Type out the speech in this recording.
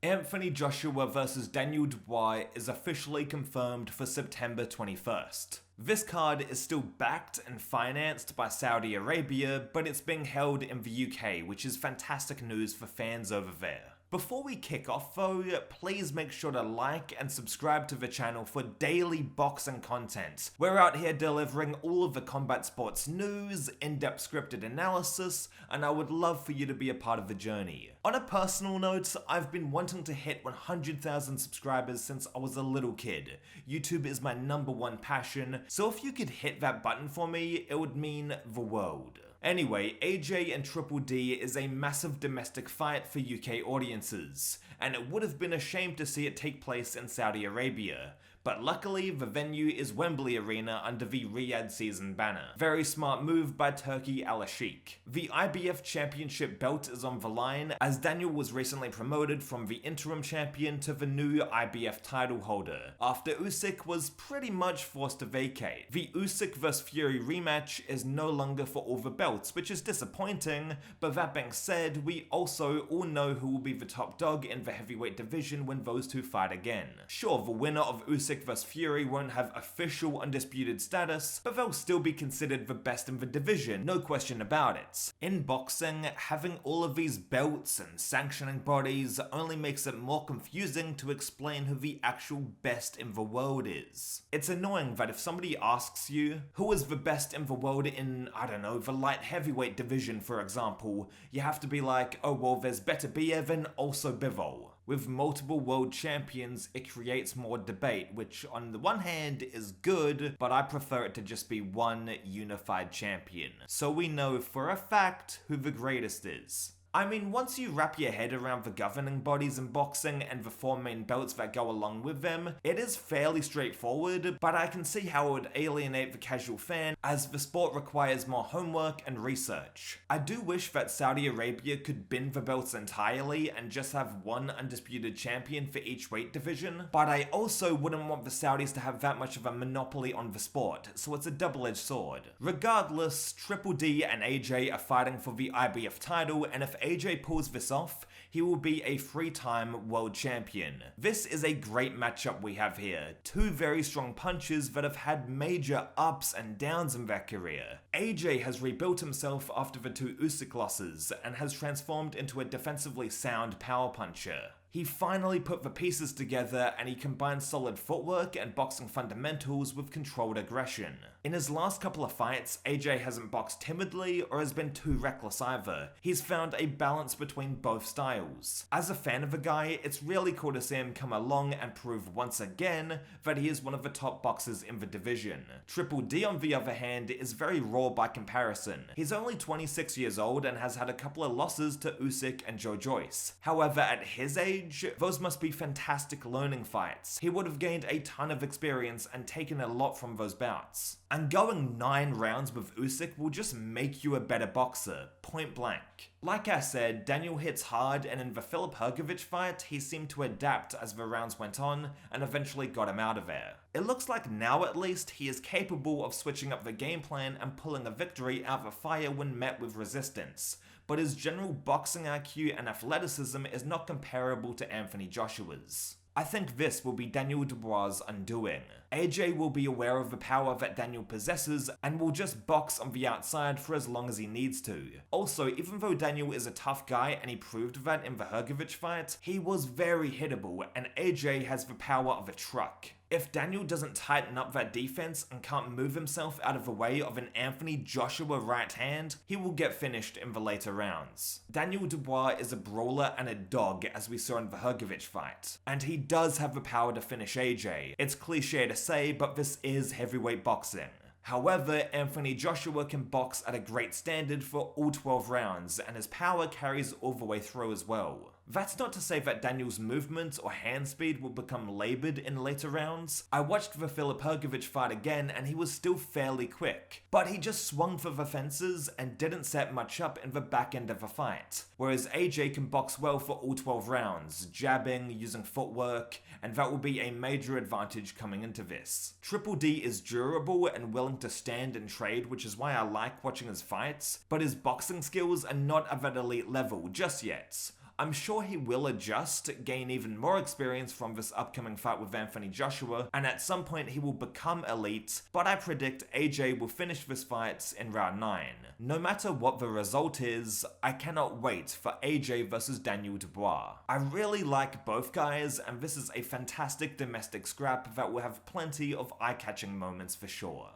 Anthony Joshua vs Daniel Dubois is officially confirmed for September 21st. This card is still backed and financed by Saudi Arabia, but it's being held in the UK, which is fantastic news for fans over there. Before we kick off though, please make sure to like and subscribe to the channel for daily boxing content. We're out here delivering all of the combat sports news, in-depth scripted analysis, and I would love for you to be a part of the journey. On a personal note, I've been wanting to hit 100,000 subscribers since I was a little kid. YouTube is my #1 passion, so if you could hit that button for me, it would mean the world. Anyway, AJ and w.a.d.e is a massive domestic fight for UK audiences, and it would have been a shame to see it take place in Saudi Arabia. But luckily, the venue is Wembley Arena under the Riyadh season banner. Very smart move by Turki Al-Sheikh. The IBF Championship belt is on the line, as Daniel was recently promoted from the interim champion to the new IBF title holder, after Usyk was pretty much forced to vacate. The Usyk vs Fury rematch is no longer for all the belts, which is disappointing, but that being said, we also all know who will be the top dog in the heavyweight division when those two fight again. Sure, the winner of Usyk vs Fury won't have official undisputed status, but they'll still be considered the best in the division, no question about it. In boxing, having all of these belts and sanctioning bodies only makes it more confusing to explain who the actual best in the world is. It's annoying that if somebody asks you, who is the best in the world in, I don't know, the light heavyweight division for example, you have to be like, oh well, there's w.a.d.e and also Bivol. With multiple world champions, it creates more debate, which on the one hand is good, but I prefer it to just be one unified champion, so we know for a fact who the greatest is. I mean, once you wrap your head around the governing bodies in boxing and the 4 main belts that go along with them, it is fairly straightforward, but I can see how it would alienate the casual fan as the sport requires more homework and research. I do wish that Saudi Arabia could bin the belts entirely and just have one undisputed champion for each weight division, but I also wouldn't want the Saudis to have that much of a monopoly on the sport, so it's a double-edged sword. Regardless, w.a.d.e and AJ are fighting for the IBF title, and if AJ pulls this off, he will be a 3-time world champion. This is a great matchup we have here. 2 very strong punchers that have had major ups and downs in their career. AJ has rebuilt himself after the 2 Usyk losses and has transformed into a defensively sound power puncher. He finally put the pieces together and he combined solid footwork and boxing fundamentals with controlled aggression. In his last couple of fights, AJ hasn't boxed timidly or has been too reckless either. He's found a balance between both styles. As a fan of the guy, it's really cool to see him come along and prove once again that he is one of the top boxers in the division. w.a.d.e on the other hand is very raw by comparison. He's only 26 years old and has had a couple of losses to Usyk and Joe Joyce. However, at his age, those must be fantastic learning fights. He would have gained a ton of experience and taken a lot from those bouts. And going 9 rounds with Usyk will just make you a better boxer, point blank. Like I said, Daniel hits hard, and in the Filip Hrgovic fight, he seemed to adapt as the rounds went on and eventually got him out of there. It looks like now at least he is capable of switching up the game plan and pulling a victory out of the fire when met with resistance, but his general boxing IQ and athleticism is not comparable to Anthony Joshua's. I think this will be Daniel Dubois' undoing. AJ will be aware of the power that Daniel possesses and will just box on the outside for as long as he needs to. Also, even though Daniel is a tough guy and he proved that in the Hrgovic fight, he was very hittable and AJ has the power of a truck. If Daniel doesn't tighten up that defense and can't move himself out of the way of an Anthony Joshua right hand, he will get finished in the later rounds. Daniel Dubois is a brawler and a dog, as we saw in the Hrgovic fight, and he does have the power to finish AJ. It's cliche to say, but this is heavyweight boxing. However, Anthony Joshua can box at a great standard for all 12 rounds, and his power carries all the way through as well. That's not to say that Daniel's movement or hand speed will become laboured in later rounds. I watched the Filip Hrgovic fight again and he was still fairly quick, but he just swung for the fences and didn't set much up in the back end of the fight. Whereas AJ can box well for all 12 rounds, jabbing, using footwork, and that will be a major advantage coming into this. w.a.d.e is durable and willing to stand and trade, which is why I like watching his fights, but his boxing skills are not at that elite level just yet. I'm sure he will adjust, gain even more experience from this upcoming fight with Anthony Joshua, and at some point he will become elite, but I predict AJ will finish this fight in round 9. No matter what the result is, I cannot wait for AJ versus Daniel Dubois. I really like both guys, and this is a fantastic domestic scrap that will have plenty of eye-catching moments for sure.